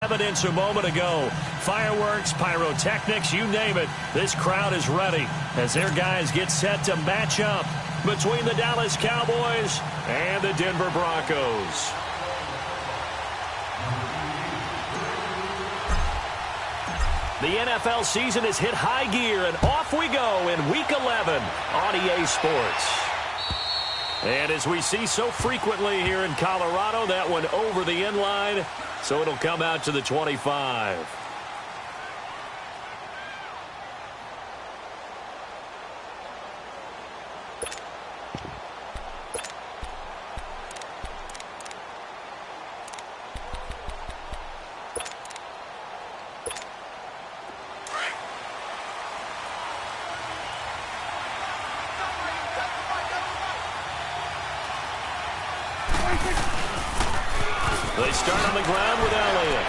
Evidence a moment ago. Fireworks, pyrotechnics, you name it. This crowd is ready as their guys get set to match up between the Dallas Cowboys and the Denver Broncos. The NFL season has hit high gear, and off we go in Week 11 on EA Sports. And as we see so frequently here in Colorado, that one over the end line, so it'll come out to the 25. They start on the ground with Elliott.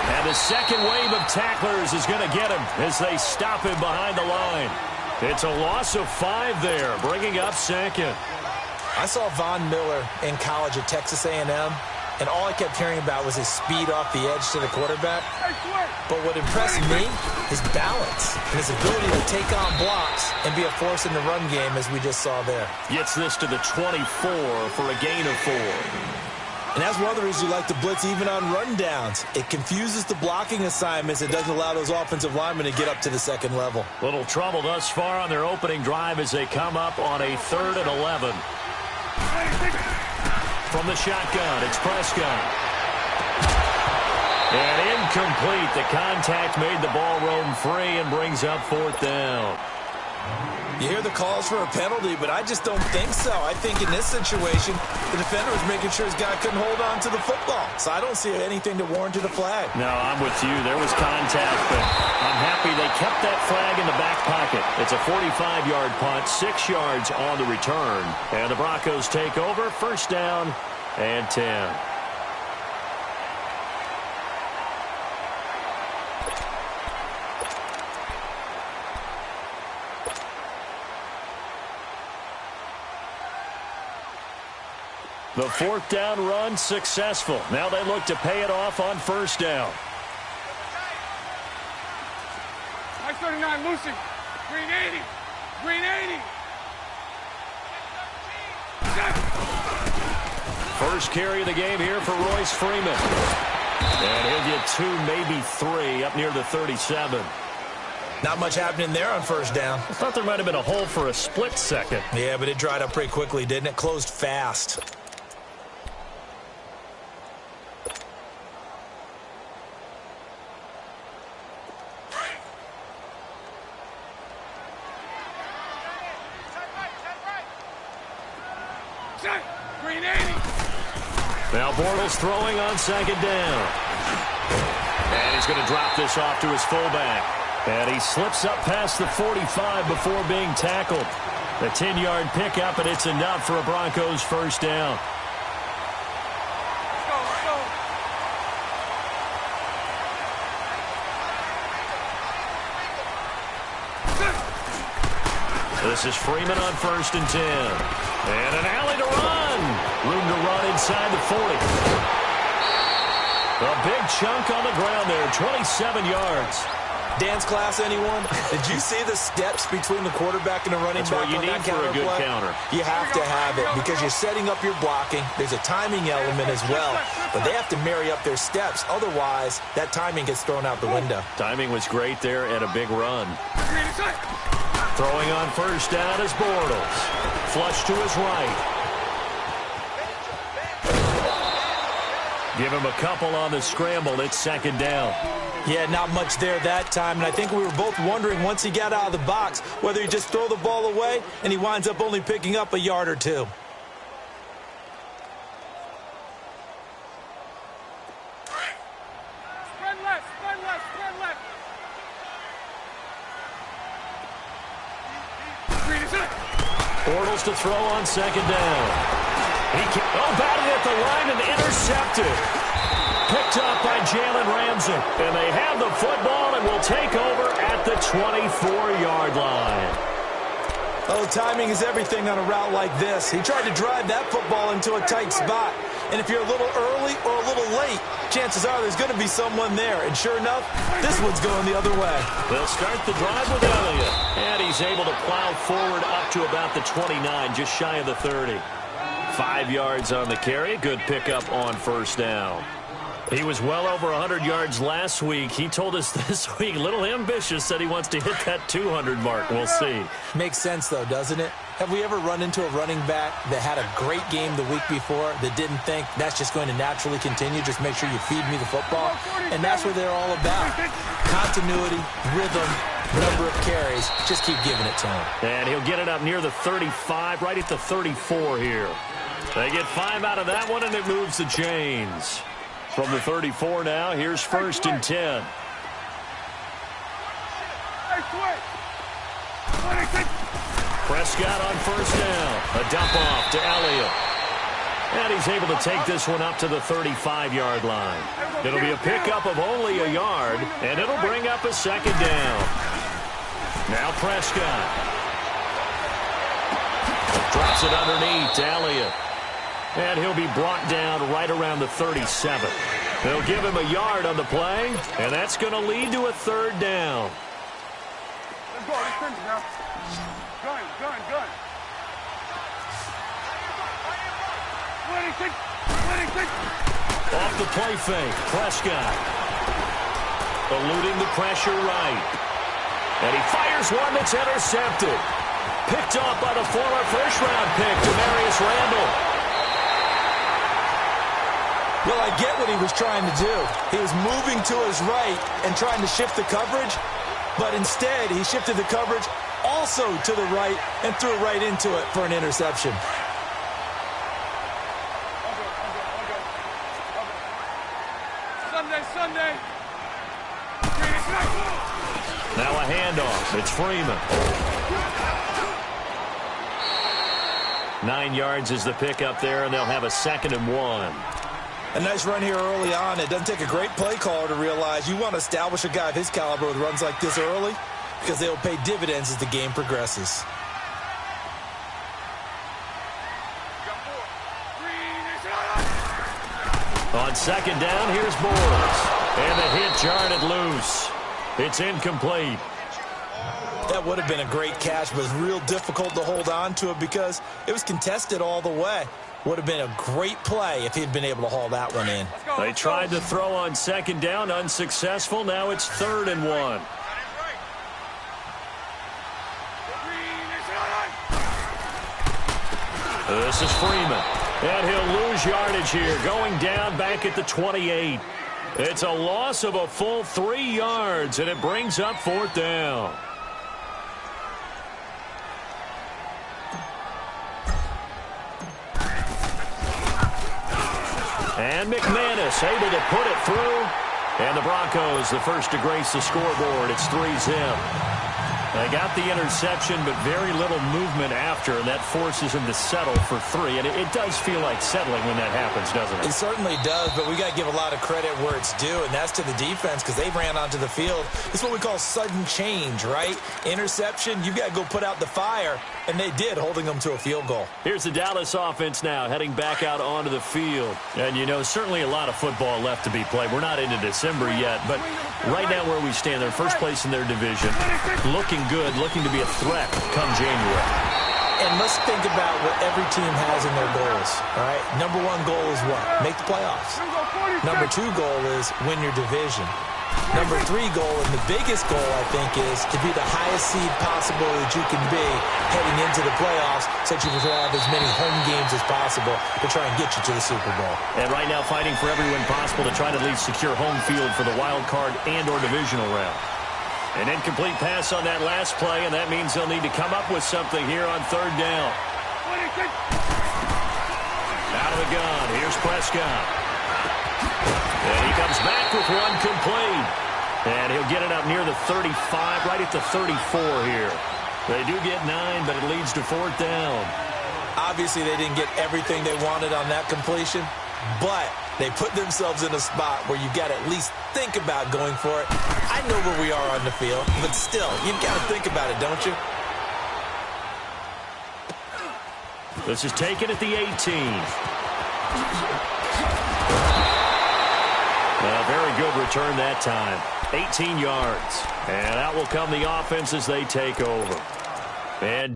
And the second wave of tacklers is going to get him as they stop him behind the line. It's a loss of 5 there, bringing up second. I saw Von Miller in college at Texas A&M, and all I kept hearing about was his speed off the edge to the quarterback. But what impressed me, his balance and his ability to take on blocks and be a force in the run game, as we just saw there. Gets this to the 24 for a gain of 4. And that's one of the reasons you like to blitz even on rundowns. It confuses the blocking assignments. It doesn't allow those offensive linemen to get up to the second level. Little trouble thus far on their opening drive as they come up on a 3rd and 11. From the shotgun, it's Prescott. And incomplete. The contact made the ball roam free and brings up 4th down. You hear the calls for a penalty, but I just don't think so. I think in this situation, the defender was making sure his guy couldn't hold on to the football. So I don't see anything to warrant a flag. No, I'm with you. There was contact, but I'm happy they kept that flag in the back pocket. It's a 45-yard punt, 6 yards on the return. And the Broncos take over, 1st down and 10. The 4th down run successful. Now they look to pay it off on 1st down. I 39, Lucy. Green 80. Green 80. First carry of the game here for Royce Freeman. And he'll get 2, maybe 3 up near the 37. Not much happening there on 1st down. I thought there might have been a hole for a split second. Yeah, but it dried up pretty quickly, didn't it? Closed fast. Green 80. Now Bortles throwing on 2nd down. And he's going to drop this off to his fullback. And he slips up past the 45 before being tackled. The 10-yard pickup, and it's enough for a Broncos 1st down. This is Freeman on 1st and 10. And an alley to run. Room to run inside the 40. A big chunk on the ground there, 27 yards. Dance class, anyone? Did you see the steps between the quarterback and the running That's back what you on need that for a good play? counter. You have to have it because you're setting up your blocking. There's a timing element as well, but they have to marry up their steps. Otherwise, that timing gets thrown out the window. Timing was great there and a big run. Throwing on 1st down is Bortles. Flush to his right. Give him a couple on the scramble. It's 2nd down. Yeah, not much there that time, and I think we were both wondering once he got out of the box whether he'd just throw the ball away, and he winds up only picking up a yard or 2. Spread left, spread left, spread left. Green is it. Bortles to throw on 2nd down. Batted at the line and intercepted. Picked up by Jalen Ramsey. And they have the football and will take over at the 24-yard line. Oh, timing is everything on a route like this. He tried to drive that football into a tight spot. And if you're a little early or a little late, chances are there's going to be someone there. And sure enough, this one's going the other way. They'll start the drive with Elliott. And he's able to plow forward up to about the 29, just shy of the 30. 5 yards on the carry. Good pickup on first down. He was well over 100 yards last week. He told us this week, a little ambitious, said he wants to hit that 200 mark. We'll see. Makes sense, though, doesn't it? Have we ever run into a running back that had a great game the week before that didn't think that's just going to naturally continue? Just make sure you feed me the football. And that's what they're all about. Continuity, rhythm, number of carries. Just keep giving it to him. And he'll get it up near the 35, right at the 34 here. They get 5 out of that one, and it moves the chains. From the 34 now, here's 1st and 10. Prescott on first down. A dump off to Elliott. And he's able to take this one up to the 35-yard line. It'll be a pickup of only a yard, and it'll bring up a 2nd down. Now Prescott. Drops it underneath to Elliott. And he'll be brought down right around the 37. They'll give him a yard on the play, and that's going to lead to a 3rd down. Let's go. Let's finish now. Gun. 26. Off the play fake, Prescott. Eluding the pressure right. And he fires one that's intercepted. Picked off by the former first-round pick, Demarius Randall. Well, I get what he was trying to do. He was moving to his right and trying to shift the coverage, but instead he shifted the coverage also to the right and threw right into it for an interception. Sunday. Now a handoff. It's Freeman. 9 yards is the pickup there, and they'll have a 2nd and 1. A nice run here early on. It doesn't take a great play caller to realize you want to establish a guy of his caliber with runs like this early because they'll pay dividends as the game progresses. On 2nd down, here's Boers. And the hit jarred it loose. It's incomplete. That would have been a great catch, but it's real difficult to hold on to it because it was contested all the way. Would have been a great play if he'd been able to haul that one in. They tried to throw on 2nd down, unsuccessful. Now it's 3rd and 1. This is Freeman. And he'll lose yardage here, going down back at the 28. It's a loss of a full 3 yards, and it brings up 4th down. And McManus able to put it through. And the Broncos, the first to grace the scoreboard. It's 3-zip. They got the interception, but very little movement after, and that forces him to settle for 3. And it does feel like settling when that happens, doesn't it? It certainly does, but we got to give a lot of credit where it's due, and that's to the defense because they ran onto the field. It's what we call sudden change, right? Interception, you got to go put out the fire, and they did, holding them to a field goal. Here's the Dallas offense now, heading back out onto the field. And, you know, certainly a lot of football left to be played. We're not into December yet, but right now where we stand, they're first place in their division, looking good, looking to be a threat come January. And let's think about what every team has in their goals, all right? Number 1 goal is what? Make the playoffs. Number 2 goal is win your division. Number 3 goal, and the biggest goal, I think, is to be the highest seed possible that you can be heading into the playoffs so that you can have as many home games as possible to try and get you to the Super Bowl. And right now fighting for every win possible to try to at least secure home field for the wild card and or divisional round. An incomplete pass on that last play, and that means they'll need to come up with something here on 3rd down. Out of the gun, here's Prescott. And he comes back with one complete. And he'll get it up near the 35, right at the 34 here. They do get 9, but it leads to 4th down. Obviously, they didn't get everything they wanted on that completion, but they put themselves in a spot where you got to at least think about going for it. I know where we are on the field, but still, you've got to think about it, don't you? This is taken at the 18. A very good return that time. 18 yards. And out will come the offense as they take over. And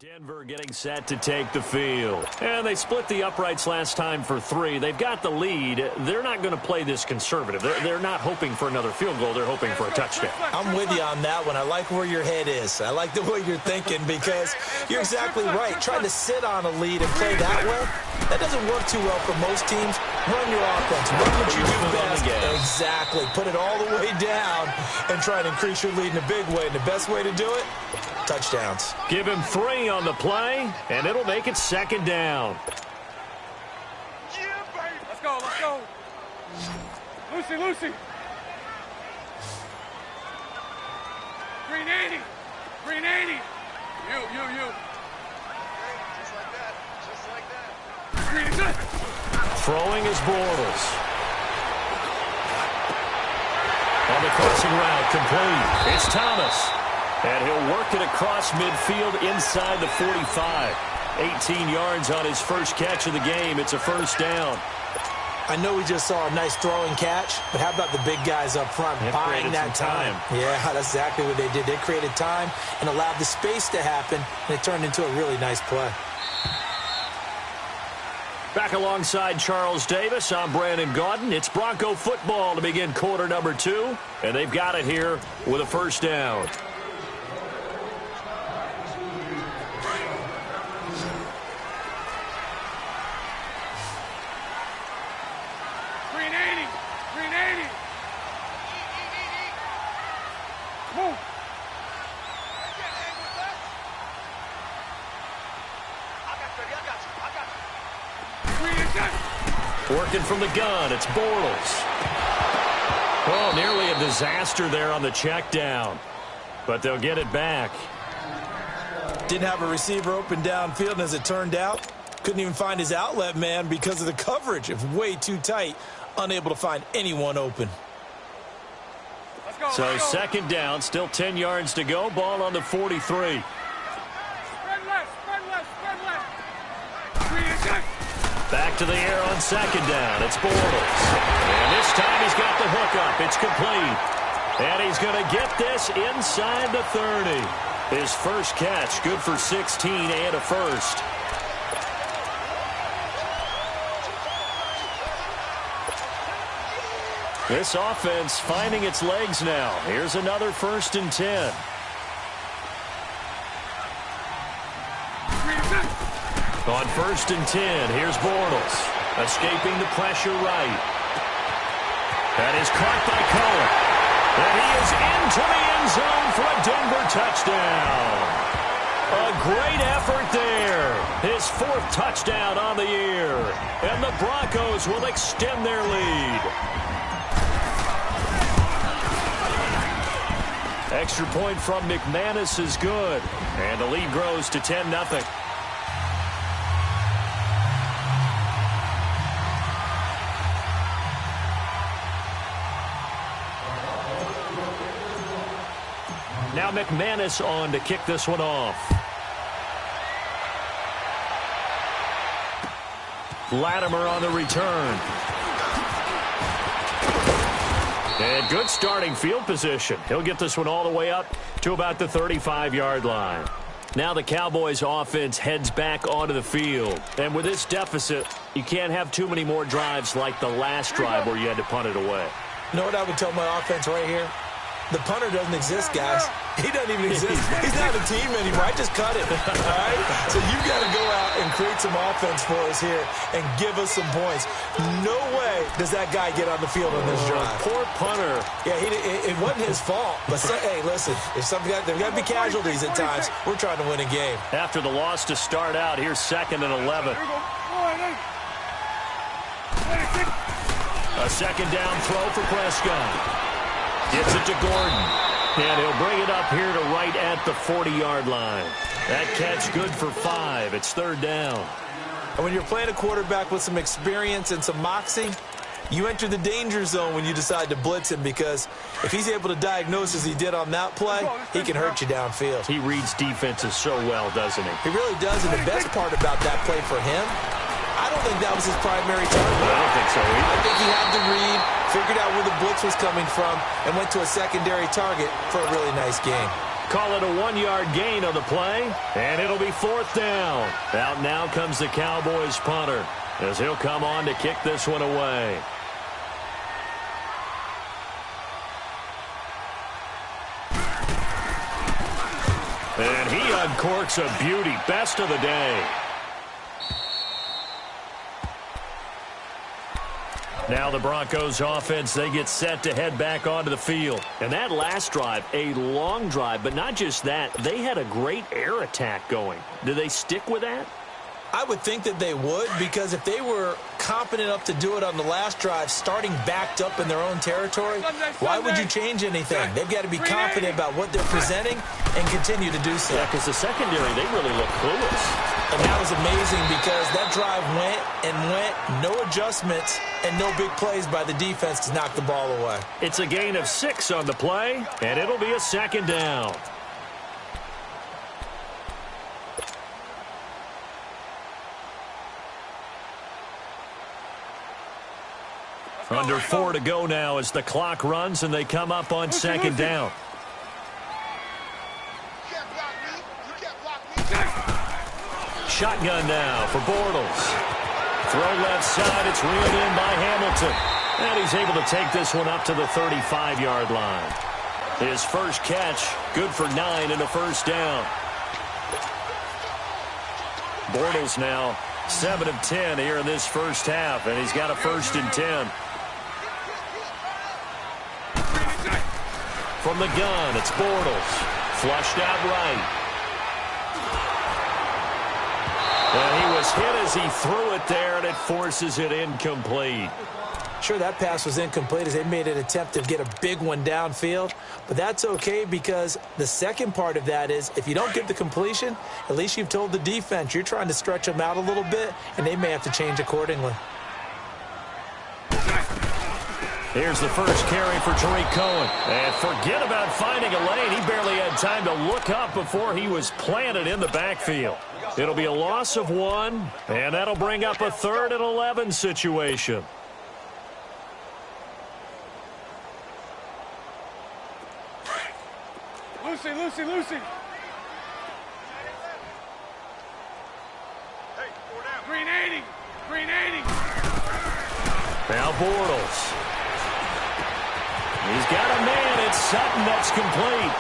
Denver getting set to take the field. And they split the uprights last time for 3. They've got the lead. They're not going to play this conservative. They're not hoping for another field goal. They're hoping for a touchdown. I'm with you on that one. I like where your head is. I like the way you're thinking because you're exactly right. Trying to sit on a lead and play that way, that doesn't work too well for most teams. Run your offense. Run what you do best. Exactly. Put it all the way down and try to increase your lead in a big way. And the best way to do it, touchdowns. Give him 3 on the play, and it'll make it 2nd down. Yeah, baby. Let's go, let's go. Lucy. Green 80. Green 80. You. Just like that. Green is good. Throwing is Bortles. On the crossing route, complete. It's Thomas. And he'll work it across midfield inside the 45. 18 yards on his first catch of the game. It's a 1st down. I know we just saw a nice throwing catch, but how about the big guys up front buying that time? Yeah, that's exactly what they did. They created time and allowed the space to happen, and it turned into a really nice play. Back alongside Charles Davis, I'm Brandon Gaudin. It's Bronco football to begin quarter number 2, and they've got it here with a 1st down. Working from the gun, it's Bortles. Oh, nearly a disaster there on the check down. But they'll get it back. Didn't have a receiver open downfield, and as it turned out, couldn't even find his outlet man because of the coverage. It was way too tight, unable to find anyone open. So 2nd down, still 10 yards to go. Ball on the 43. Back to the air on 2nd down. It's Bortles. And this time he's got the hook up. It's complete. And he's going to get this inside the 30. His first catch, good for 16 and a 1st. This offense finding its legs now. Here's another 1st and 10. On 1st and 10, here's Bortles. Escaping the pressure right. That is caught by Cohen. And he is into the end zone for a Denver touchdown. A great effort there. His 4th touchdown on the year. And the Broncos will extend their lead. Extra point from McManus is good. And the lead grows to 10-0. Now McManus on to kick this one off. Latimer on the return. And good starting field position. He'll get this one all the way up to about the 35-yard line. Now the Cowboys offense heads back onto the field. And with this deficit, you can't have too many more drives like the last drive where you had to punt it away. You know what I would tell my offense right here? The punter doesn't exist, guys. He doesn't even exist. He's not a team anymore. I just cut it, all right? So you've got to go out and create some offense for us here and give us some points. No way does that guy get on the field on this drive. Poor punter. Yeah, it wasn't his fault. But, hey, listen, there's got to be casualties at times. We're trying to win a game. After the loss to start out, here's 2nd and 11. A second down throw for Prescott. Gets it to Gordon. And he'll bring it up here to right at the 40-yard line. That catch good for 5. It's 3rd down. And when you're playing a quarterback with some experience and some moxie, you enter the danger zone when you decide to blitz him, because if he's able to diagnose as he did on that play, he can hurt you downfield. He reads defenses so well, doesn't he? He really does, and the best part about that play for him, I don't think that was his primary target. I don't think so either. I think he had the read, figured out where the blitz was coming from, and went to a secondary target for a really nice gain. Call it a 1-yard gain on the play, and it'll be 4th down. Out now comes the Cowboys punter, as he'll come on to kick this one away. And he uncorks a beauty. Best of the day. Now the Broncos offense, they get set to head back onto the field. And that last drive, a long drive, but not just that, they had a great air attack going. Do they stick with that? I would think that they would, because if they were confident enough to do it on the last drive, starting backed up in their own territory, why would you change anything? They've got to be confident about what they're presenting and continue to do so. Yeah, because the secondary, they really look clueless. And that was amazing, because that drive went and went, no adjustments and no big plays by the defense to knock the ball away. It's a gain of 6 on the play, and it'll be a 2nd down. Under 4 to go now as the clock runs and they come up on 2nd down. Shotgun now for Bortles. Throw left side. It's reeled in by Hamilton. And he's able to take this one up to the 35-yard line. His first catch, good for 9 and a 1st down. Bortles now 7 of 10 here in this first half, and he's got a 1st and 10. From the gun, it's Bortles. Flushed out right. And he was hit as he threw it there, and it forces it incomplete. Sure, that pass was incomplete as they made an attempt to get a big one downfield. But that's okay, because the second part of that is if you don't get the completion, at least you've told the defense you're trying to stretch them out a little bit, and they may have to change accordingly. Here's the first carry for Tariq Cohen. And forget about finding a lane. He barely had time to look up before he was planted in the backfield. It'll be a loss of 1, and that'll bring up a 3rd and 11 situation. Lucy. Hey, green 80. Now Bortles. He's got a man. It's Sutton that's complete.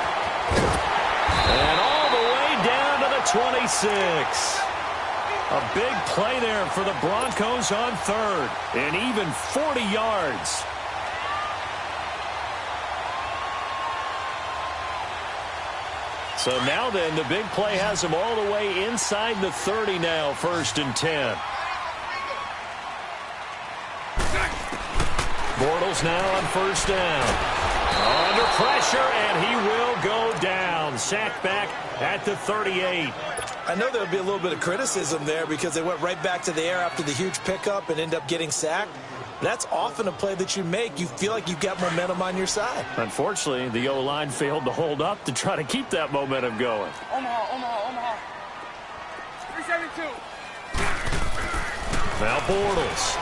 And all the way down to the 26. A big play there for the Broncos on 3rd. And even 40 yards. So now then, the big play has him all the way inside the 30 now, 1st and 10. Bortles now on 1st down. Under pressure, and he will go down. Sacked back at the 38. I know there'll be a little bit of criticism there because they went right back to the air after the huge pickup and end up getting sacked. That's often a play that you make. You feel like you've got momentum on your side. Unfortunately, the O-line failed to hold up to try to keep that momentum going. Omaha. 372. Now Bortles.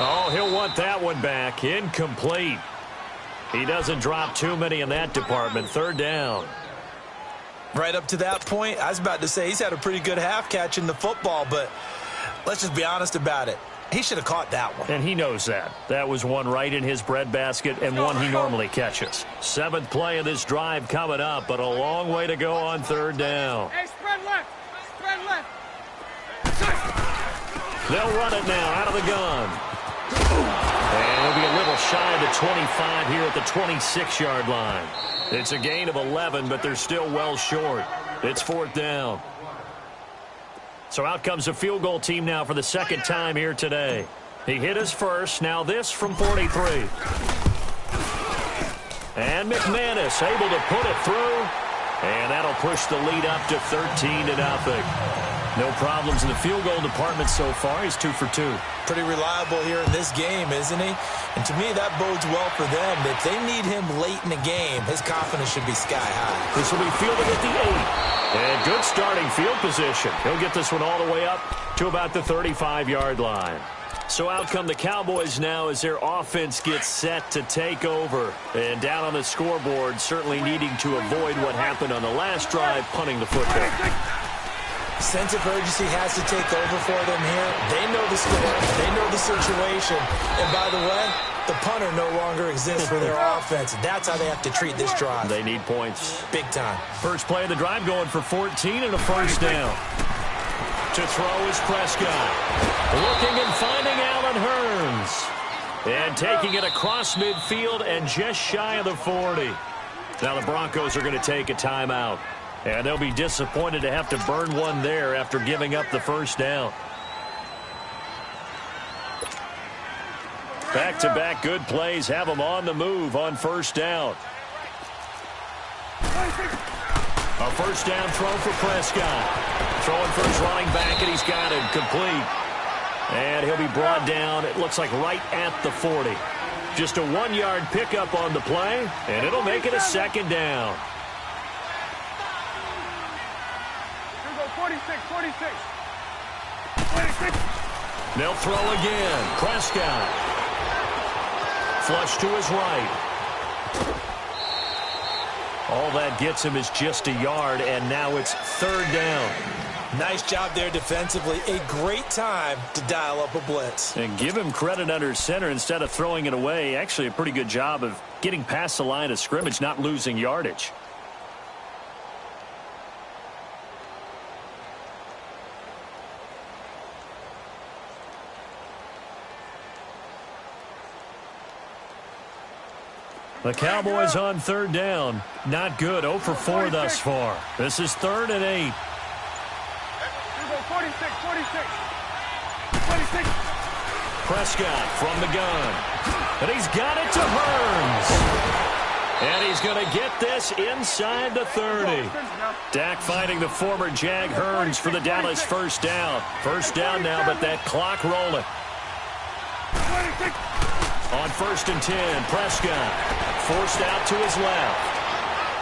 Oh, he'll want that one back. Incomplete. He doesn't drop too many in that department. 3rd down. Right up to that point, I was about to say he's had a pretty good half catching the football, but let's just be honest about it. He should have caught that one. And he knows that. That was one right in his breadbasket and one he normally catches. 7th play of this drive coming up, but a long way to go on 3rd down. Hey, spread left. Spread left. They'll run it now out of the gun. And he'll be a little shy of the 25 here at the 26-yard line. It's a gain of 11, but they're still well short. It's 4th down. So out comes the field goal team now for the 2nd time here today. He hit his first. Now this from 43. And McManus able to put it through. And that'll push the lead up to 13-0. No problems in the field goal department so far. He's 2 for 2. Pretty reliable here in this game, isn't he? And to me, that bodes well for them. If they need him late in the game, his confidence should be sky high. This will be fielded at the 8. And good starting field position. He'll get this one all the way up to about the 35-yard line. So out come the Cowboys now as their offense gets set to take over. And down on the scoreboard, certainly needing to avoid what happened on the last drive, punting the football. Sense of urgency has to take over for them here. They know the score. They know the situation. And by the way, the punter no longer exists for their offense. That's how they have to treat this drive. They need points. Big time. First play of the drive going for 14 and a 1st down. To throw is Prescott. Looking and finding Allen Hurns. And taking it across midfield and just shy of the 40. Now the Broncos are going to take a timeout. And they'll be disappointed to have to burn one there after giving up the 1st down. Back-to-back good plays have them on the move on 1st down. A 1st down throw for Prescott. Throwing for his running back, and he's got it complete. And he'll be brought down, it looks like right at the 40. Just a 1-yard pickup on the play, and it'll make it a 2nd down. 46. They'll throw again. Prescott. Flush to his right. All that gets him is just a yard, and now it's 3rd down. Nice job there defensively. A great time to dial up a blitz. And give him credit under center instead of throwing it away. Actually, a pretty good job of getting past the line of scrimmage, not losing yardage. The Cowboys on 3rd down. Not good. 0 for 4 thus far. This is 3rd and 8. 46. Prescott from the gun. And he's got it to Hurns. And he's going to get this inside the 30. Dak finding the former Jag Hurns for the Dallas 1st down. 1st down now, but that clock rolling. On 1st and 10, Prescott forced out to his left.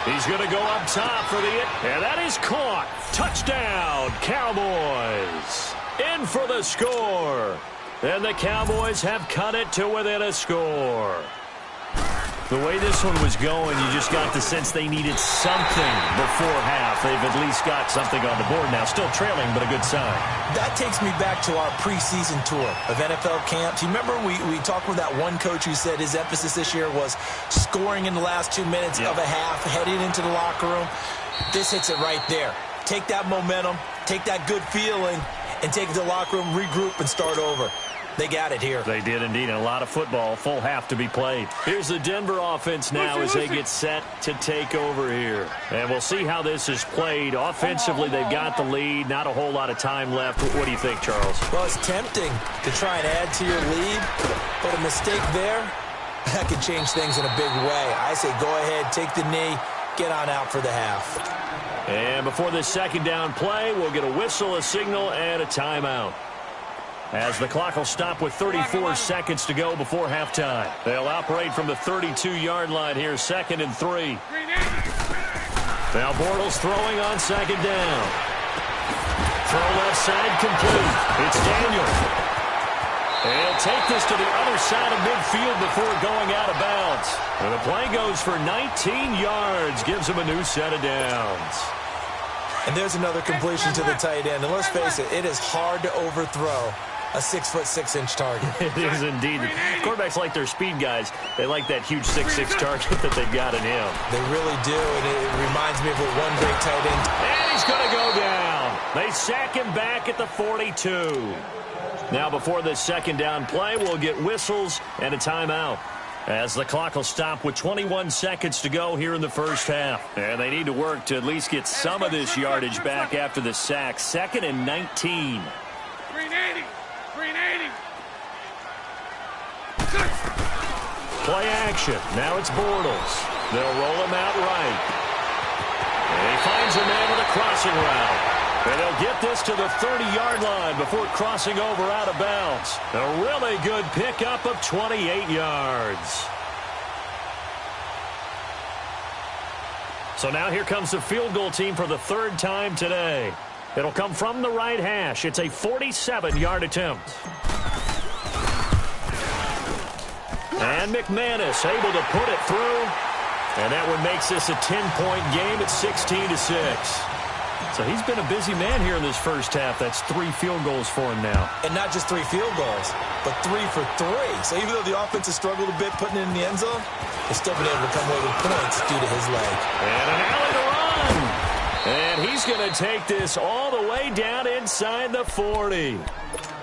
He's going to go up top for the... And that is caught. Touchdown, Cowboys. In for the score. And the Cowboys have cut it to within a score. The way this one was going, you just got the sense they needed something before half. They've at least got something on the board now. Still trailing, but a good sign. That takes me back to our preseason tour of NFL camps. You remember we talked with that one coach who said his emphasis this year was scoring in the last 2 minutes of a half, heading into the locker room. This hits it right there. Take that momentum, take that good feeling, and take it to the locker room, regroup, and start over. They got it here. They did indeed, and a lot of football, full half to be played. Here's the Denver offense now as they get set to take over here. And we'll see how this is played. Offensively, they've got the lead. Not a whole lot of time left. What do you think, Charles? Well, it's tempting to try and add to your lead, but a mistake there, that could change things in a big way. I say go ahead, take the knee, get on out for the half. And before this second down play, we'll get a whistle, a signal, and a timeout, as the clock will stop with 34 seconds to go before halftime. They'll operate from the 32-yard line here, 2nd and 3. Now Bortles throwing on second down. Throw left side complete. It's Daniel. He'll take this to the other side of midfield before going out of bounds. And the play goes for 19 yards, gives him a new set of downs. And there's another completion to the tight end. And let's face it, it is hard to overthrow a 6'6" target. It is indeed. Quarterbacks like their speed guys. They like that huge 6'6" target that they've got in him. They really do, and it reminds me of what one great tight end. And he's going to go down. They sack him back at the 42. Now before this second down play, we'll get whistles and a timeout, as the clock will stop with 21 seconds to go here in the first half. And they need to work to at least get some of this yardage back after the sack. 2nd and 19. 380. 380. Play action. Now it's Bortles. They'll roll him out right. And he finds a man with a crossing route. And they'll get this to the 30-yard line before crossing over out of bounds. A really good pickup of 28 yards. So now here comes the field goal team for the 3rd time today. It'll come from the right hash. It's a 47-yard attempt. And McManus able to put it through. And that one makes this a 10-point game at 16-6. So he's been a busy man here in this first half. That's 3 field goals for him now. And not just 3 field goals, but 3 for 3. So even though the offense has struggled a bit putting it in the end zone, they've still been able to come away with points due to his leg. And an alley to run. And he's going to take this all the way down inside the 40.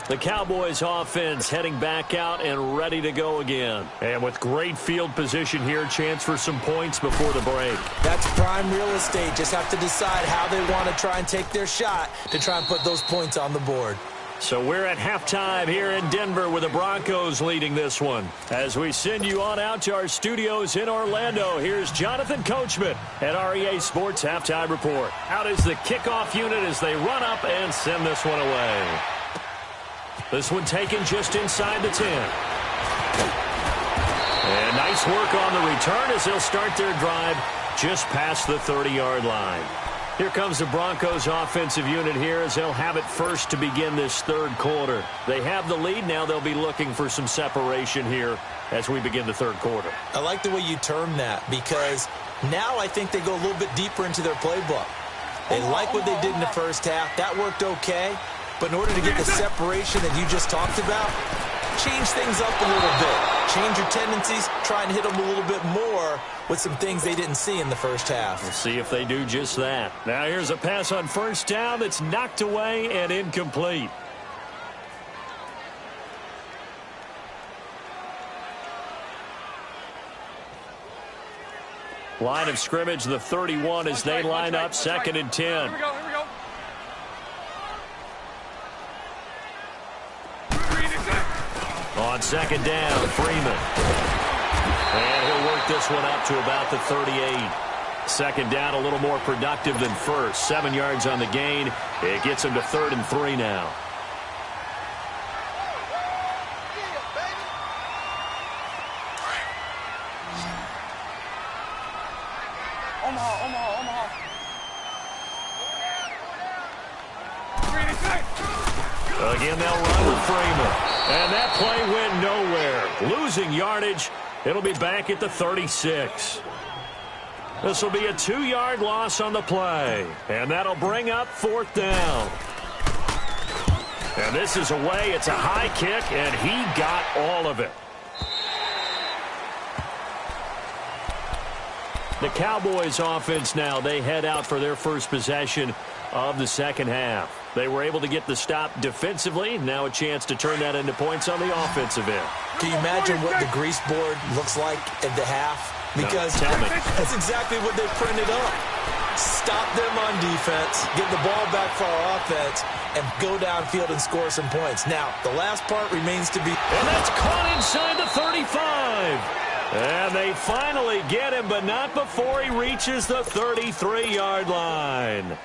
The Cowboys offense heading back out and ready to go again. And with great field position here, chance for some points before the break. That's prime real estate. Just have to decide how they want to try and take their shot to try and put those points on the board. So we're at halftime here in Denver with the Broncos leading this one. As we send you on out to our studios in Orlando, here's Jonathan Coachman at REA Sports Halftime Report. Out is the kickoff unit as they run up and send this one away. This one taken just inside the 10. And nice work on the return as they'll start their drive just past the 30-yard line. Here comes the Broncos offensive unit here as they'll have it first to begin this 3rd quarter. They have the lead. Now they'll be looking for some separation here as we begin the 3rd quarter. I like the way you term that, because now I think they go a little bit deeper into their playbook. They like what they did in the first half. That worked okay. But in order to get the separation that you just talked about, change things up a little bit. Change your tendencies, try and hit them a little bit more with some things they didn't see in the first half. We'll see if they do just that. Now here's a pass on first down that's knocked away and incomplete. Line of scrimmage, the 31 as they line up, 2nd and 10. Here we go. On second down, Freeman. And he'll work this one up to about the 38. Second down, a little more productive than first. 7 yards on the gain. It gets him to 3rd and 3 now. Omaha. Again, they'll run with Freeman. And that play went nowhere. Losing yardage. It'll be back at the 36. This will be a 2-yard loss on the play. And that'll bring up 4th down. And this is away. It's a high kick, and he got all of it. The Cowboys offense now, they head out for their first possession of the second half. They were able to get the stop defensively. Now a chance to turn that into points on the offensive end. Can you imagine what the grease board looks like at the half? Because no, tell me. That's exactly what they printed up. Stop them on defense, get the ball back for our offense, and go downfield and score some points. Now, the last part remains to be... And that's caught inside the 35. And they finally get him, but not before he reaches the 33-yard line.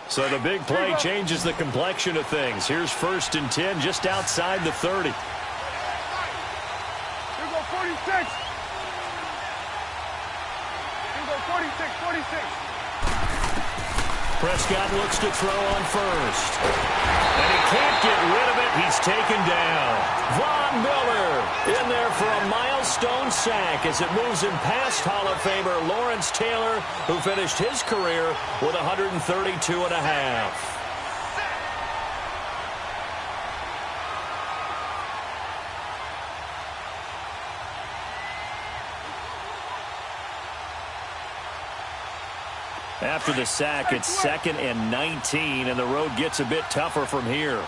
So the big play changes the complexion of things. Here's 1st and 10 just outside the 30. Here go 46. Prescott looks to throw on first. And he can't get rid of it. He's taken down. Von Miller in there for a milestone sack as it moves him past Hall of Famer Lawrence Taylor, who finished his career with 132.5. After the sack, it's 2nd and 19, and the road gets a bit tougher from here.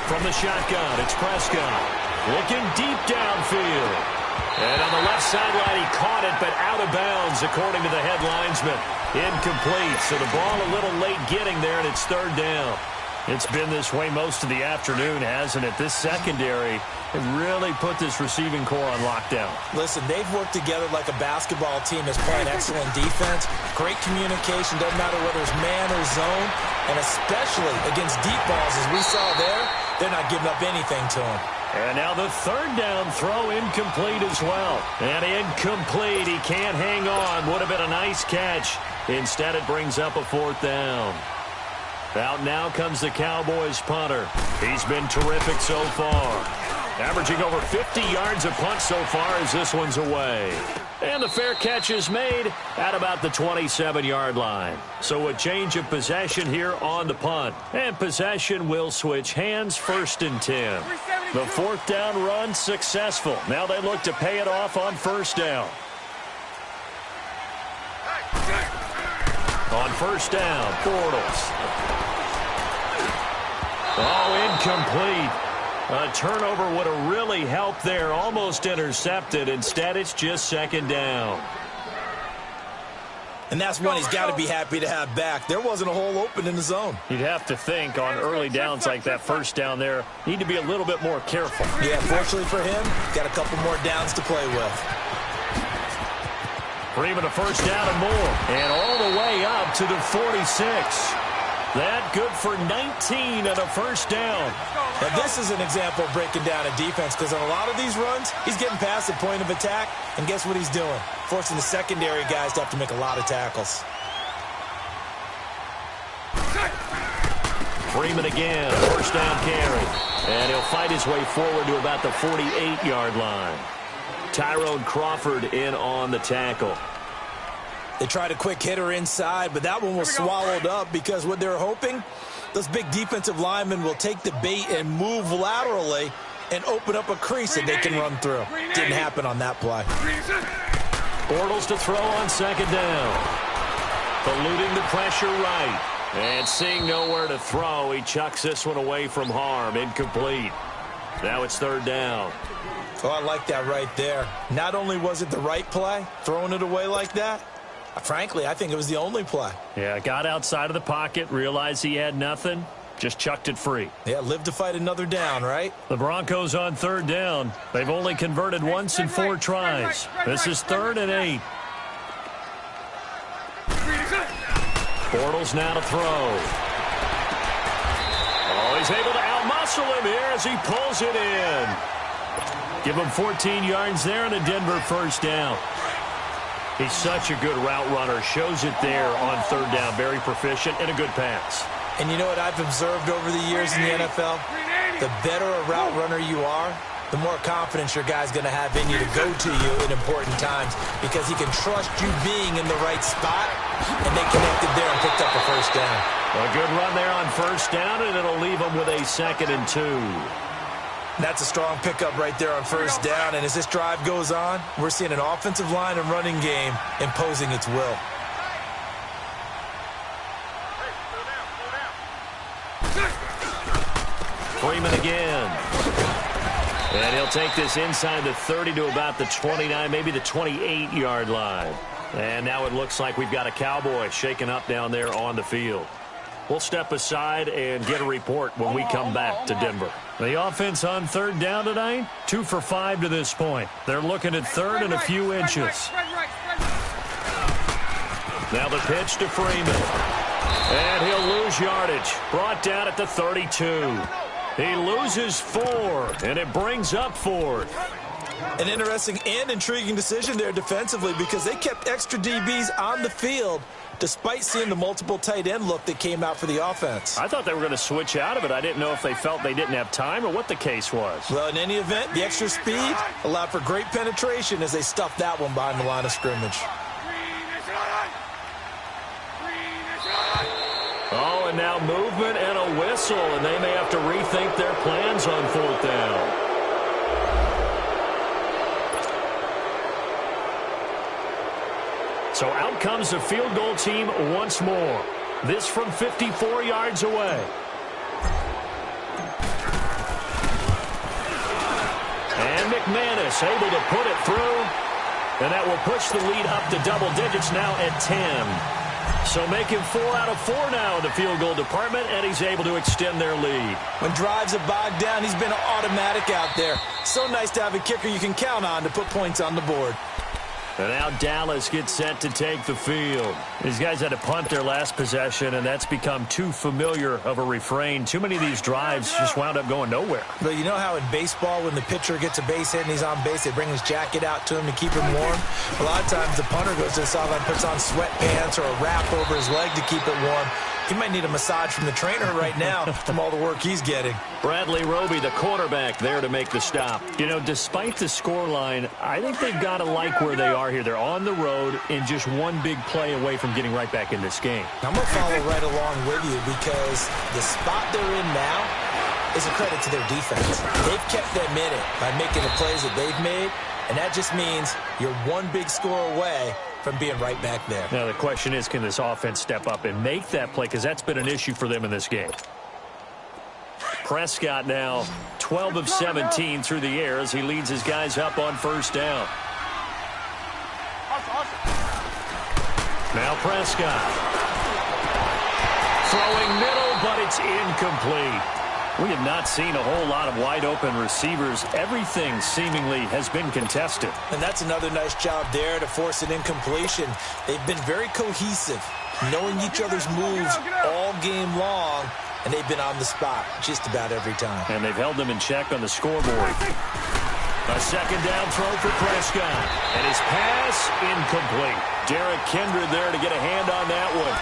From the shotgun, it's Prescott. Looking deep downfield. And on the left sideline, he caught it, but out of bounds, according to the head linesman. Incomplete, so the ball a little late getting there, and it's 3rd down. It's been this way most of the afternoon, hasn't it? This secondary really put this receiving core on lockdown. Listen, they've worked together like a basketball team that's playing excellent defense. Great communication, doesn't matter whether it's man or zone. And especially against deep balls, as we saw there, they're not giving up anything to them. And now the 3rd down throw incomplete as well. And incomplete. He can't hang on. Would have been a nice catch. Instead, it brings up a 4th down. Out now comes the Cowboys punter. He's been terrific so far. Averaging over 50 yards a punt so far as this one's away. And the fair catch is made at about the 27-yard line. So a change of possession here on the punt. And possession will switch hands, 1st and 10. The 4th down run successful. Now they look to pay it off on 1st down. On 1st down, Bortles. Oh, incomplete. A turnover would have really helped there. Almost intercepted. Instead, it's just 2nd down. And that's one he's got to be happy to have back. There wasn't a hole open in the zone. You'd have to think on early downs like that 1st down there, need to be a little bit more careful. Yeah, fortunately for him, got a couple more downs to play with. Freeman a 1st down and more. And all the way up to the 46. That good for 19 and a 1st down. Now, this is an example of breaking down a defense because on a lot of these runs, he's getting past the point of attack, and guess what he's doing? Forcing the secondary guys to have to make a lot of tackles. Freeman again, 1st down carry. And he'll fight his way forward to about the 48-yard line. Tyrone Crawford in on the tackle. They tried a quick hitter inside, but that one was swallowed up because what they're hoping, those big defensive linemen will take the bait and move laterally and open up a crease that they can run through. Didn't happen on that play. Bortles to throw on 2nd down. Eluding the pressure right. And seeing nowhere to throw, he chucks this one away from harm. Incomplete. Now it's 3rd down. Oh, I like that right there. Not only was it the right play, throwing it away like that, frankly, I think it was the only play. Yeah, got outside of the pocket, realized he had nothing, just chucked it free. Yeah, live to fight another down, right? The Broncos on 3rd down. They've only converted once in 4 tries. This is 3rd and 8. Bortles now to throw. Oh, he's able to outmuscle him here as he pulls it in. Give him 14 yards there and a Denver 1st down. He's such a good route runner. Shows it there on 3rd down. Very proficient and a good pass. And you know what I've observed over the years in the NFL? The better a route runner you are, the more confidence your guy's going to have in you to go to you in important times because he can trust you being in the right spot, and they connected there and picked up a 1st down. A good run there on 1st down, and it'll leave them with a 2nd and 2. That's a strong pickup right there on first down. And as this drive goes on, we're seeing an offensive line and running game imposing its will. Freeman again. And he'll take this inside the 30 to about the 29, maybe the 28-yard line. And now it looks like we've got a Cowboy shaken up down there on the field. We'll step aside and get a report when we come back to Denver. The offense on third down tonight, 2 for 5 to this point. They're looking at third and a few inches. Now the pitch to Freeman. And he'll lose yardage. Brought down at the 32. He loses 4, and it brings up 4th. An interesting and intriguing decision there defensively because they kept extra DBs on the field despite seeing the multiple tight end look that came out for the offense. I thought they were going to switch out of it. I didn't know if they felt they didn't have time or what the case was. Well, in any event, the extra speed allowed for great penetration as they stuffed that one behind the line of scrimmage. Oh, and now movement and a whistle, and they may have to rethink their plans on fourth down. So out comes the field goal team once more. This from 54 yards away. And McManus able to put it through. And that will push the lead up to double digits now at 10. So making 4 out of 4 now in the field goal department, and he's able to extend their lead. When drives are bogged down, he's been automatic out there. So nice to have a kicker you can count on to put points on the board. And now Dallas gets set to take the field. These guys had to punt their last possession, and that's become too familiar of a refrain. Too many of these drives just wound up going nowhere. But you know how in baseball, when the pitcher gets a base hit and he's on base, they bring his jacket out to him to keep him warm? A lot of times the punter goes to the sideline, puts on sweatpants or a wrap over his leg to keep it warm. He might need a massage from the trainer right now from all the work he's getting. Bradley Roby, the quarterback, there to make the stop. You know, despite the scoreline, I think they've got to like where they are here. They're on the road and just one big play away from getting right back in this game. I'm going to follow right along with you because the spot they're in now is a credit to their defense. They've kept them in it by making the plays that they've made, and that just means you're one big score away from being right back there. Now the question is, can this offense step up and make that play? Because that's been an issue for them in this game. Prescott now 12 of 17 through the air as he leads his guys up on first down. Now Prescott. Throwing middle, but it's incomplete. We have not seen a whole lot of wide-open receivers. Everything seemingly has been contested. And that's another nice job there to force an incompletion. They've been very cohesive, knowing each other's moves all game long, and they've been on the spot just about every time. And they've held them in check on the scoreboard. A second down throw for Prescott. And his pass incomplete. Derek Kindred there to get a hand on that one.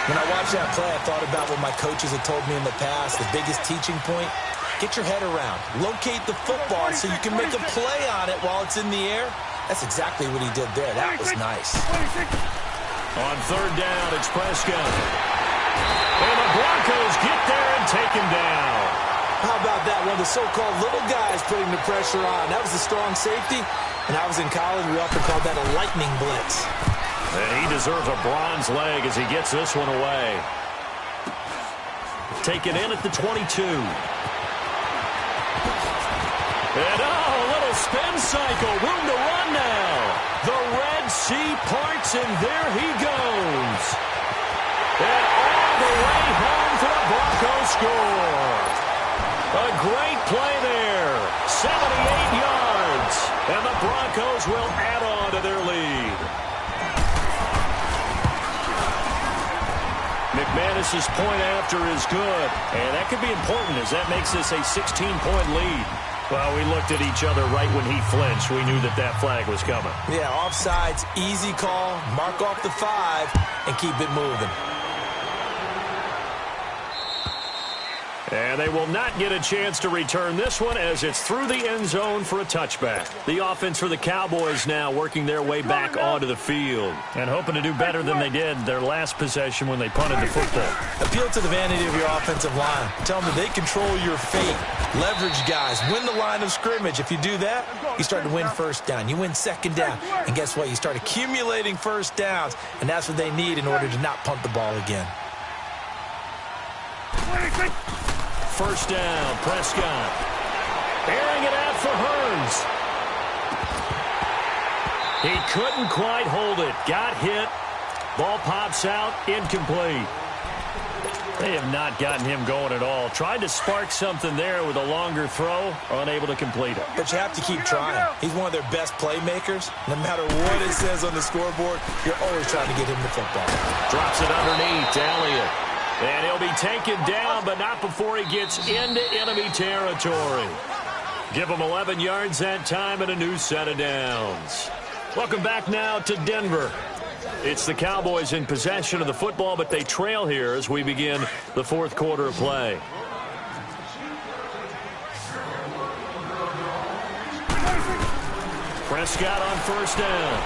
When I watched that play, I thought about what my coaches had told me in the past. The biggest teaching point, get your head around. Locate the football so you can make a play on it while it's in the air. That's exactly what he did there. That was nice. On third down, it's Prescott. And the Broncos get there and take him down. How about that? One of the so-called little guys putting the pressure on. That was a strong safety. When I was in college, we often called that a lightning blitz. And he deserves a bronze leg as he gets this one away. Taken in at the 22. And a little spin cycle. Room to run now. The Red Sea parts, and there he goes. And all the way home for the Broncos score. A great play there. 78 yards. And the Broncos will add on to their lead. McManus's point after is good, and that could be important as that makes this a 16-point lead. Well, we looked at each other right when he flinched. We knew that that flag was coming. Yeah, offsides, easy call, mark off the 5, and keep it moving. And they will not get a chance to return this one as it's through the end zone for a touchback. The offense for the Cowboys now working their way back onto the field and hoping to do better than they did their last possession when they punted the football. Appeal to the vanity of your offensive line. Tell them that they control your fate. Leverage guys. Win the line of scrimmage. If you do that, you start to win first down. You win second down. And guess what? You start accumulating first downs. And that's what they need in order to not punt the ball again. First down, Prescott. Airing it out for Hearns. He couldn't quite hold it. Got hit. Ball pops out. Incomplete. They have not gotten him going at all. Tried to spark something there with a longer throw. Unable to complete it. But you have to keep trying. He's one of their best playmakers. No matter what it says on the scoreboard, you're always trying to get him the football. Drops it underneath to Elliott. And he'll be taken down, but not before he gets into enemy territory. Give him 11 yards that time and a new set of downs. Welcome back now to Denver. It's the Cowboys in possession of the football, but they trail here as we begin the fourth quarter of play. Prescott on first down.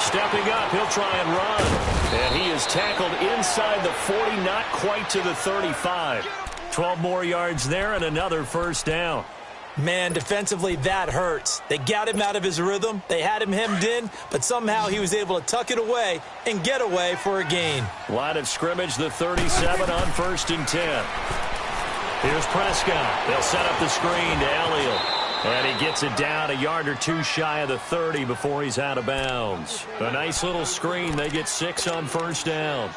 Stepping up, he'll try and run. And he is tackled inside the 40, not quite to the 35. 12 more yards there and another first down. Man, defensively, that hurts. They got him out of his rhythm. They had him hemmed in, but somehow he was able to tuck it away and get away for a gain. Line of scrimmage, the 37 on 1st and 10. Here's Prescott. They'll set up the screen to Elliott. And he gets it down a yard or two shy of the 30 before he's out of bounds. A nice little screen. They get 6 on first down.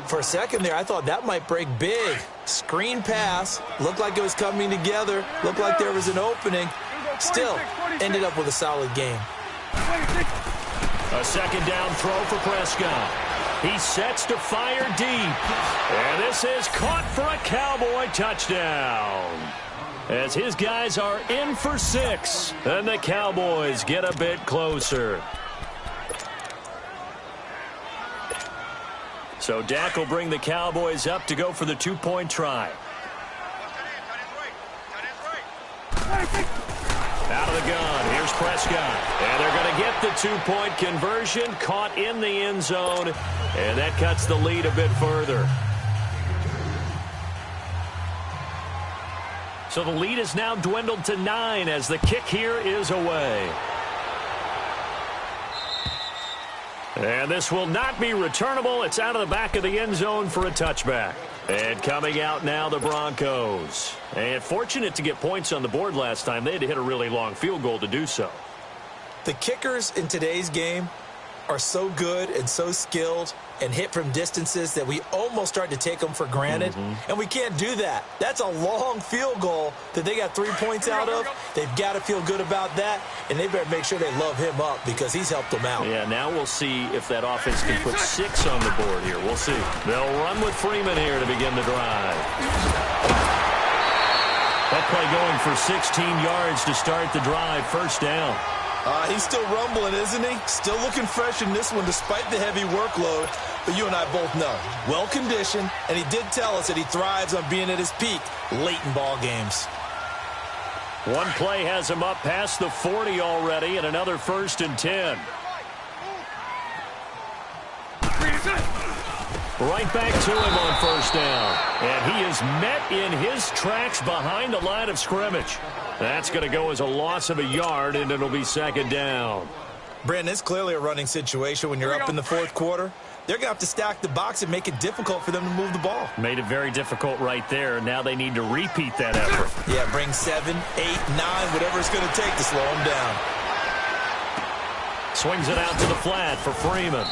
For a second there, I thought that might break big. Screen pass. Looked like it was coming together. Looked like there was an opening. Still, ended up with a solid game. A second down throw for Prescott. He sets to fire deep. And this is caught for a Cowboy touchdown. As his guys are in for 6, and the Cowboys get a bit closer. So Dak will bring the Cowboys up to go for the 2-point try. Out of the gun, here's Prescott. And they're going to get the 2-point conversion, caught in the end zone, and that cuts the lead a bit further. So the lead is now dwindled to 9 as the kick here is away. And this will not be returnable. It's out of the back of the end zone for a touchback. And coming out now, the Broncos. And fortunate to get points on the board last time. They had to hit a really long field goal to do so. The kickers in today's game are so good and so skilled and hit from distances that we almost start to take them for granted. And we can't do that. That's a long field goal that they got 3 points out of. They've got to feel good about that, and they better make sure they love him up because he's helped them out. Yeah, now we'll see if that offense can put 6 on the board here. We'll see. They'll run with Freeman here to begin the drive. That play going for 16 yards to start the drive. First down. He's still rumbling, isn't he? Still looking fresh in this one despite the heavy workload. But you and I both know, well-conditioned, and he did tell us that he thrives on being at his peak late in ball games. One play has him up past the 40 already, and another 1st and 10. Right back to him on first down. And he is met in his tracks behind the line of scrimmage. That's going to go as a loss of a yard, and it'll be 2nd down. Brandon, it's clearly a running situation when you're up in the 4th quarter. They're going to have to stack the box and make it difficult for them to move the ball. Made it very difficult right there. Now they need to repeat that effort. Yeah, bring 7, 8, 9, whatever it's going to take to slow them down. Swings it out to the flat for Freeman.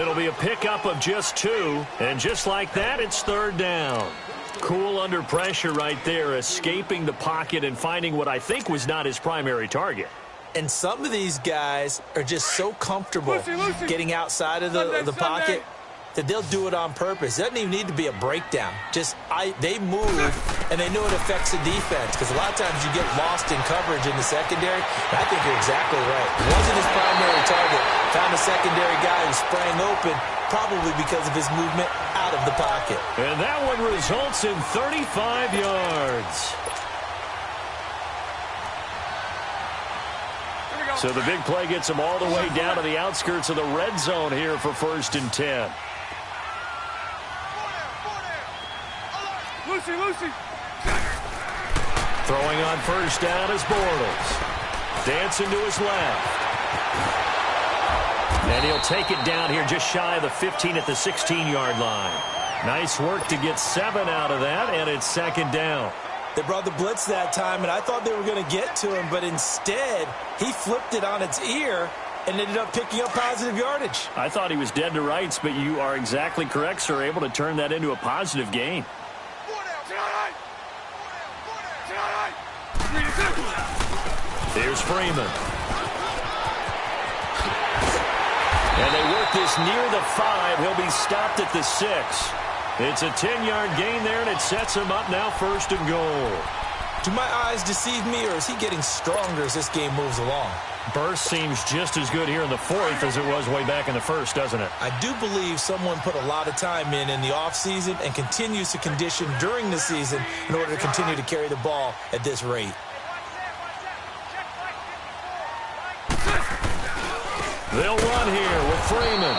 It'll be a pickup of just 2, and just like that, it's 3rd down. Cool under pressure right there, escaping the pocket and finding what I think was not his primary target. And some of these guys are just so comfortable getting outside of the pocket that they'll do it on purpose. It doesn't even need to be a breakdown. They move, and they know it affects the defense because a lot of times you get lost in coverage in the secondary. And I think you're exactly right. It wasn't his primary target. Found a secondary guy who sprang open, probably because of his movement out of the pocket. And that one results in 35 yards. So the big play gets them all the way down to the outskirts of the red zone here for 1st and 10. Lucy. Throwing on 1st down is Bortles. Dancing to his left. And he'll take it down here just shy of the 15 at the 16-yard line. Nice work to get 7 out of that, and it's 2nd down. They brought the blitz that time, and I thought they were going to get to him, but instead he flipped it on its ear and ended up picking up positive yardage. I thought he was dead to rights, but you are exactly correct, sir, able to turn that into a positive gain. Here's Freeman. And they work this near the 5. He'll be stopped at the 6. It's a 10-yard gain there, and it sets him up now 1st and goal. Do my eyes deceive me, or is he getting stronger as this game moves along? Burst seems just as good here in the 4th as it was way back in the 1st, doesn't it? I do believe someone put a lot of time in the offseason and continues to condition during the season in order to continue to carry the ball at this rate. They'll run here with Freeman.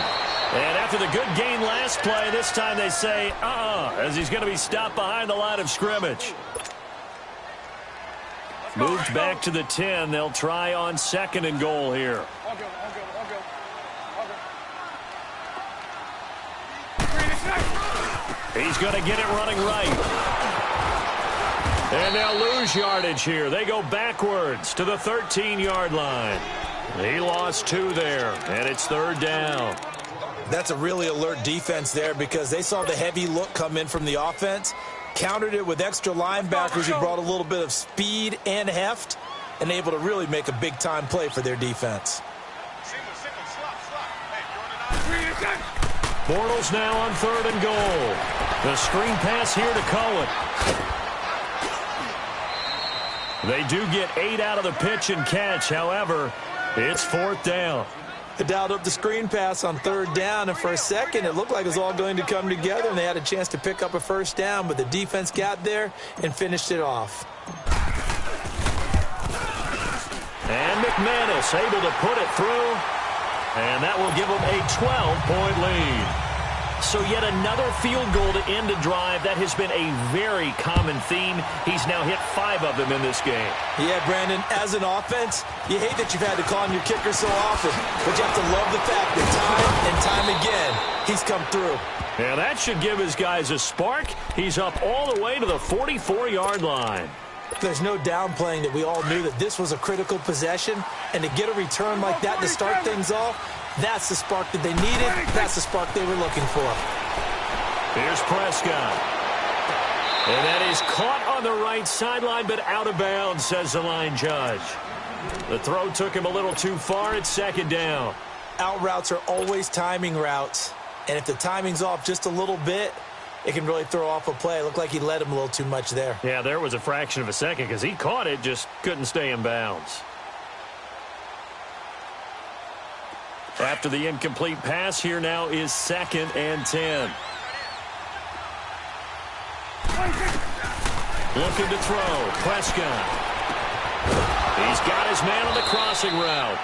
And after the good gain last play, this time they say, as he's going to be stopped behind the line of scrimmage. Moved back to the 10. They'll try on 2nd and goal here. He's going to get it running right. And they'll lose yardage here. They go backwards to the 13-yard line. He lost 2 there, and it's 3rd down. That's a really alert defense there because they saw the heavy look come in from the offense, countered it with extra linebackers who brought a little bit of speed and heft, and able to really make a big-time play for their defense. Bortles now on 3rd and goal. The screen pass here to Cohen. They do get 8 out of the pitch and catch. However, it's 4th down. They dialed up the screen pass on 3rd down, and for a second it looked like it was all going to come together, and they had a chance to pick up a 1st down, but the defense got there and finished it off. And McManus able to put it through, and that will give them a 12-point lead. So yet another field goal to end a drive. That has been a very common theme. He's now hit 5 of them in this game. Yeah, Brandon, as an offense, you hate that you've had to call on your kicker so often, but you have to love the fact that time and time again, he's come through. And that should give his guys a spark. He's up all the way to the 44-yard line. There's no downplaying that we all knew that this was a critical possession, and to get a return like that to start things off, that's the spark that they needed. That's the spark they were looking for. Here's Prescott. And that is caught on the right sideline, but out of bounds, says the line judge. The throw took him a little too far. It's 2nd down. Out routes are always timing routes, and if the timing's off just a little bit, it can really throw off a play. It looked like he led him a little too much there. Yeah, there was a fraction of a second because he caught it, just couldn't stay in bounds. After the incomplete pass, here now is 2nd and 10. Looking to throw. Prescott. He's got his man on the crossing route.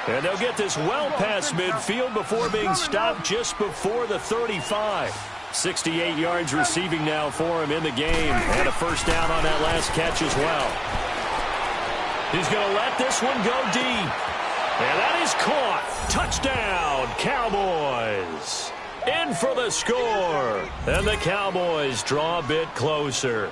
And they'll get this well past midfield before being stopped just before the 35. 68 yards receiving now for him in the game. And a 1st down on that last catch as well. He's going to let this one go deep. And that is caught. Touchdown, Cowboys. In for the score. And the Cowboys draw a bit closer.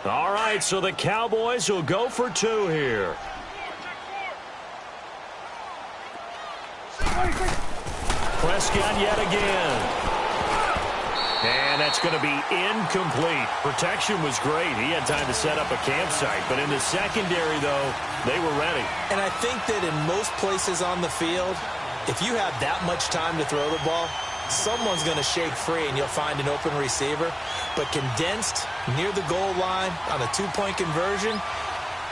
All right, so the Cowboys will go for 2 here. Prescott yet again. And that's going to be incomplete. Protection was great. He had time to set up a campsite. But in the secondary, though, they were ready. And I think that in most places on the field, if you have that much time to throw the ball, someone's going to shake free and you'll find an open receiver. But condensed near the goal line on a 2-point conversion,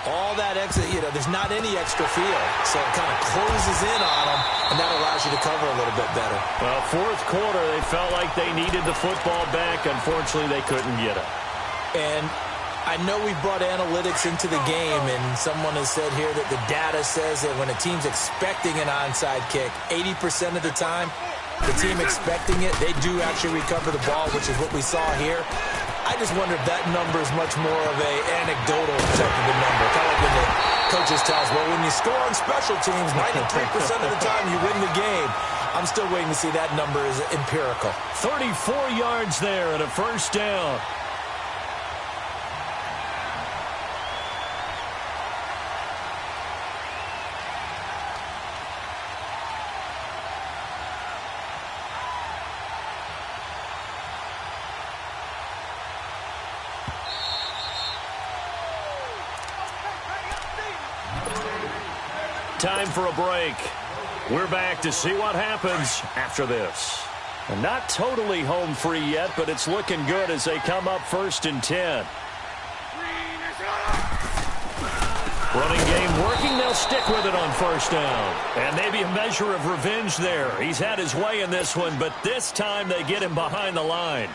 All that extra, there's not any extra field, so it kind of closes in on them, and that allows you to cover a little bit better. Well, fourth quarter, they felt like they needed the football back. Unfortunately, they couldn't get it. And I know we brought analytics into the game, and someone has said here that the data says that when a team's expecting an onside kick, 80% of the time, the team expecting it, they do actually recover the ball, which is what we saw here. I just wonder if that number is much more of an anecdotal type of a number. Kind of like when the coaches tell us, well, when you score on special teams, 93% of the time you win the game. I'm still waiting to see that number is empirical. 34 yards there and a first down. Time for a break. We're back to see what happens after this. And not totally home free yet, but it's looking good as they come up 1st and 10. Running game working. They'll stick with it on first down. And maybe a measure of revenge there. He's had his way in this one, but this time they get him behind the line.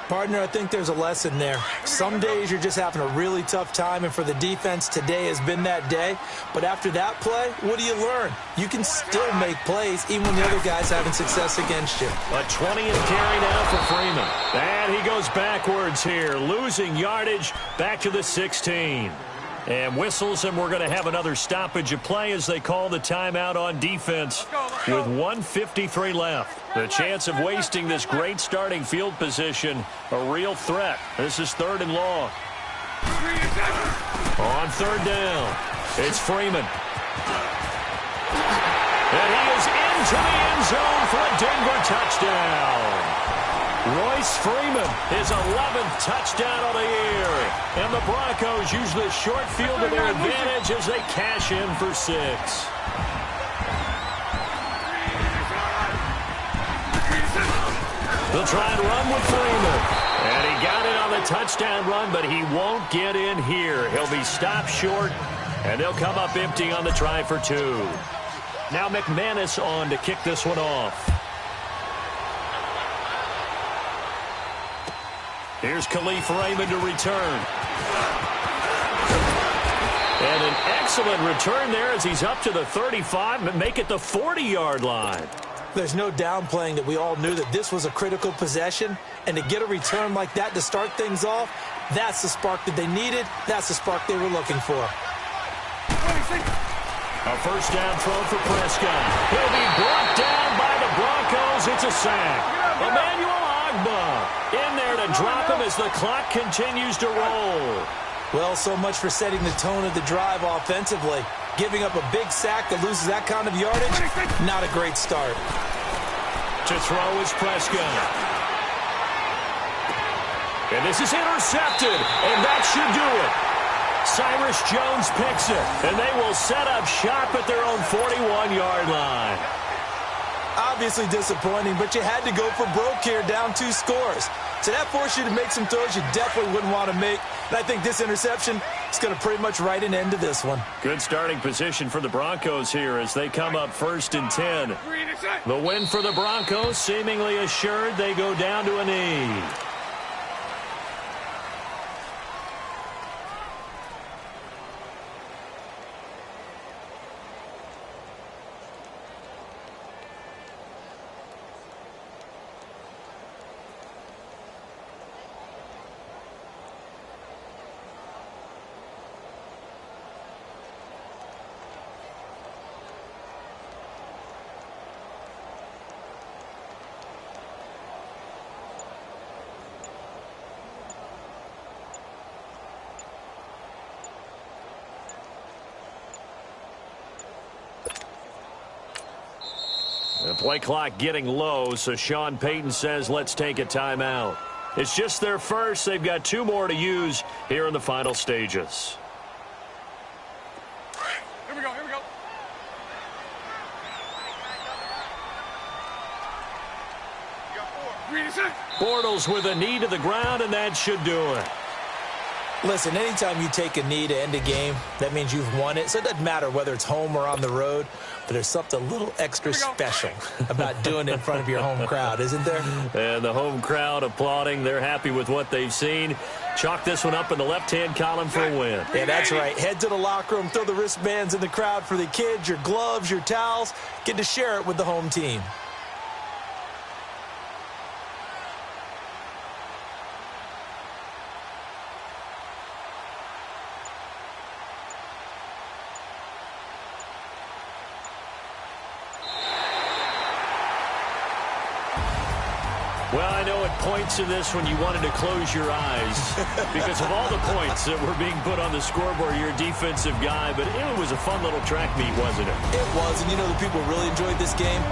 Partner, I think there's a lesson there. Some days you're just having a really tough time, and for the defense, today has been that day. But after that play, what do you learn? You can still make plays even when the other guy's having success against you. A 20 and carry now for Freeman. And he goes backwards here, losing yardage back to the 16. And whistles, and we're going to have another stoppage of play as they call the timeout on defense with 1:53 left. The chance of wasting this great starting field position, a real threat. This is 3rd and long. On 3rd down, it's Freeman. And he is into the end zone for a Denver touchdown. Royce Freeman, his 11th touchdown of the year. And the Broncos use the short field to their advantage as they cash in for 6. They'll try and run with Freeman. And he got it on the touchdown run, but he won't get in here. He'll be stopped short, and they'll come up empty on the try for 2. Now McManus on to kick this one off. Here's Khalif Raymond to return. And an excellent return there as he's up to the 35 and make it the 40-yard line. There's no downplaying that we all knew that this was a critical possession, and to get a return like that to start things off, that's the spark that they needed. That's the spark they were looking for. A first down throw for Prescott. He'll be brought down by the Broncos. It's a sack. Emmanuel Ogbah in there to drop him as the clock continues to roll. Well, so much for setting the tone of the drive offensively. Giving up a big sack that loses that kind of yardage, not a great start. To throw is Prescott. And this is intercepted, and that should do it. Cyrus Jones picks it, and they will set up shop at their own 41-yard line. Obviously disappointing, but you had to go for broke here, down 2 scores. So that forced you to make some throws you definitely wouldn't want to make. And I think this interception is going to pretty much write an end to this one. Good starting position for the Broncos here as they come up 1st and 10. The win for the Broncos seemingly assured. They go down to a knee. The play clock getting low, so Sean Payton says let's take a timeout. It's just their first. They've got 2 more to use here in the final stages. Here we go, here we go. You got 4. Green is it. Bortles with a knee to the ground, and that should do it. Listen, anytime you take a knee to end a game, that means you've won it. So it doesn't matter whether it's home or on the road, but there's something a little extra special about doing it in front of your home crowd, isn't there? And the home crowd applauding. They're happy with what they've seen. Chalk this one up in the left-hand column for a win. Yeah, that's right. Head to the locker room, throw the wristbands in the crowd for the kids, your gloves, your towels. Get to share it with the home team. Well, I know at points in this when you wanted to close your eyes because of all the points that were being put on the scoreboard. You're a defensive guy, but it was a fun little track meet, wasn't it? It was, and you know the people really enjoyed this game?